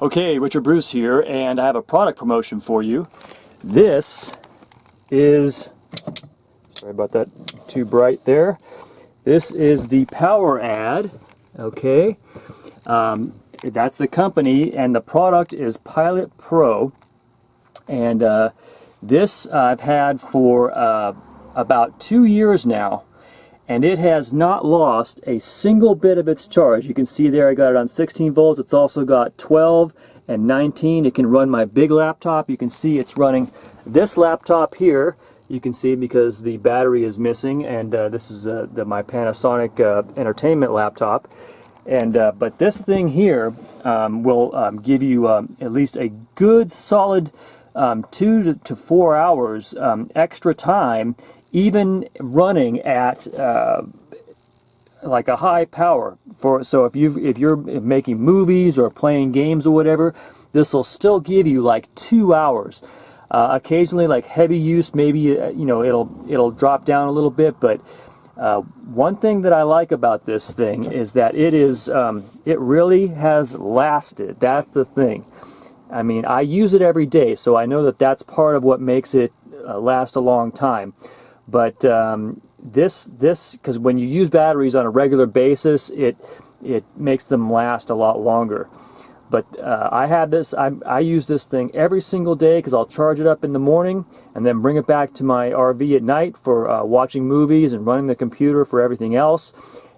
Okay, Richard Bruce here, and I have a product promotion for you. This is, sorry about that, too bright there. This is the power ad, okay? That's the company, and the product is Pilot Pro. And this I've had for about 2 years now, and it has not lost a single bit of its charge. You can see there I got it on 16 volts. It's also got 12 and 19. It can run my big laptop. You can see it's running this laptop here. You can see because the battery is missing, and this is my Panasonic entertainment laptop. And but this thing here will give you at least a good solid 2 to 4 hours extra time, even running at like a high power. So if you're making movies or playing games or whatever, this will still give you like 2 hours. Occasionally, like heavy use, maybe you know it'll drop down a little bit. But one thing that I like about this thing is that it really has lasted. That's the thing. I mean, I use it every day, so I know that that's part of what makes it last a long time. But this because when you use batteries on a regular basis, it makes them last a lot longer. But I use this thing every single day because I'll charge it up in the morning and then bring it back to my RV at night for watching movies and running the computer for everything else,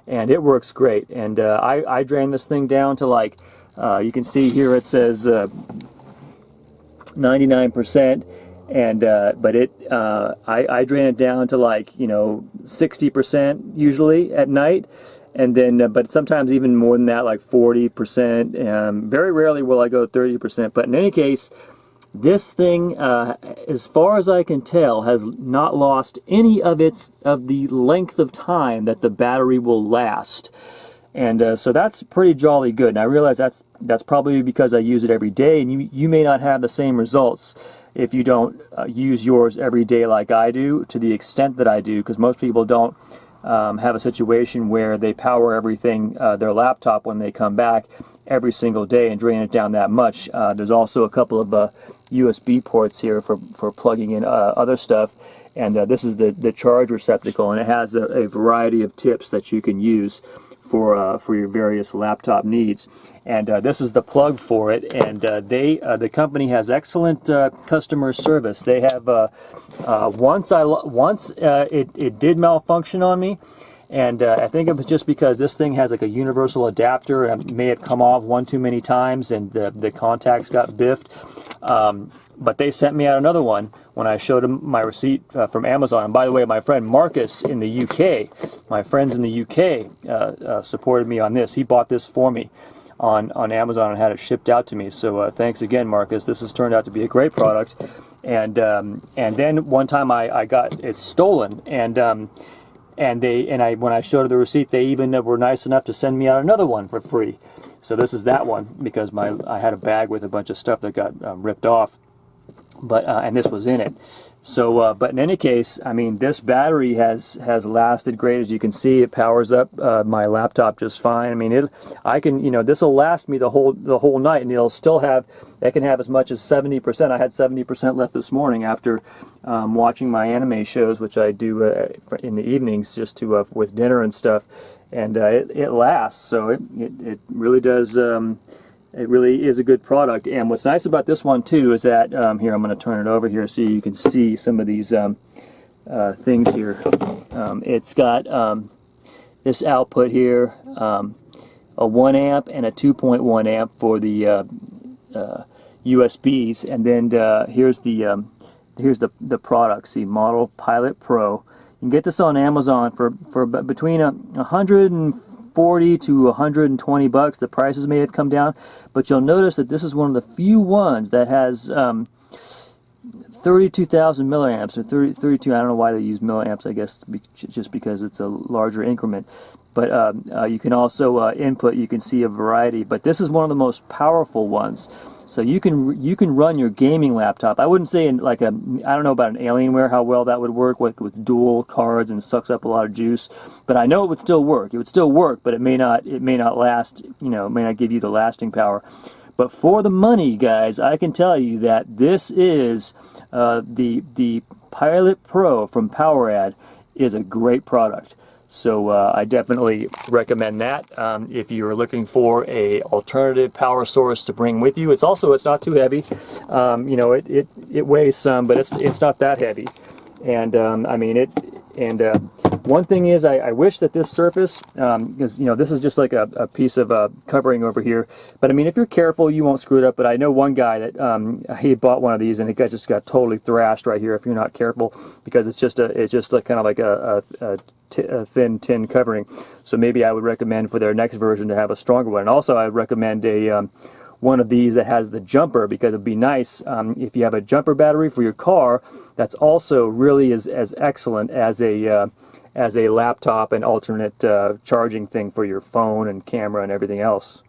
and it works great. And I drain this thing down to like you can see here it says 99%. And but I drain it down to like 60% usually at night, and then but sometimes even more than that, like 40%. Very rarely will I go 30%. But in any case, this thing, as far as I can tell, has not lost any of the length of time that the battery will last. And so that's pretty jolly good. And I realize that's probably because I use it every day, and you may not have the same results if you don't use yours every day like I do, to the extent that I do, because most people don't have a situation where they power everything, their laptop, when they come back every single day and drain it down that much. There's also a couple of USB ports here for plugging in other stuff, and this is the charge receptacle, and it has a variety of tips that you can use for your various laptop needs. And this is the plug for it, and the company has excellent customer service. They have once it did malfunction on me, and I think it was just because this thing has like a universal adapter, and it may have come off one too many times, and the contacts got biffed. But they sent me out another one when I showed them my receipt from Amazon. And by the way, my friend Marcus in the UK, my friends in the UK supported me on this. He bought this for me on Amazon and had it shipped out to me. So thanks again, Marcus. This has turned out to be a great product. And then one time I got it stolen, and when I showed the receipt, they even were nice enough to send me out another one for free. So this is that one, because I had a bag with a bunch of stuff that got ripped off. But and this was in it. So but in any case, I mean, this battery has lasted great. As you can see, it powers up my laptop just fine. I mean, this will last me the whole night, and it can have as much as 70%. I had 70% left this morning after watching my anime shows, which I do in the evenings just to with dinner and stuff, and it lasts. So it really does. It really is a good product. And what's nice about this one too is that here, I'm going to turn it over here so you can see some of these things here. It's got this output here, a 1 amp and a 2.1 amp for the USBs, and then here's the product. See, model Pilot Pro. You can get this on Amazon for between $140 to $120. The prices may have come down, but you'll notice that this is one of the few ones that has 32,000 milliamps, or 32. I don't know why they use milliamps. I guess just because it's a larger increment. But you can also input. You can see a variety. But this is one of the most powerful ones. So you can run your gaming laptop. I wouldn't say I don't know about an Alienware how well that would work with dual cards and sucks up a lot of juice. But I know it would still work. It would still work, but it may not last. It may not give you the lasting power. But for the money, guys, I can tell you that this is the Pilot Pro from PowerAd is a great product. So I definitely recommend that if you're looking for a alternative power source to bring with you. It's not too heavy. You know, it weighs some, but it's not that heavy. And I mean one thing is I wish that this surface, because you know this is just like a piece of covering over here, but I mean if you're careful you won't screw it up. But I know one guy that he bought one of these and it just got totally thrashed right here if you're not careful, because it's just like kind of like a thin tin covering. So maybe I would recommend for their next version to have a stronger one. And also I would recommend a one of these that has the jumper, because it'd be nice if you have a jumper battery for your car that's also really as excellent as a laptop and alternate charging thing for your phone and camera and everything else.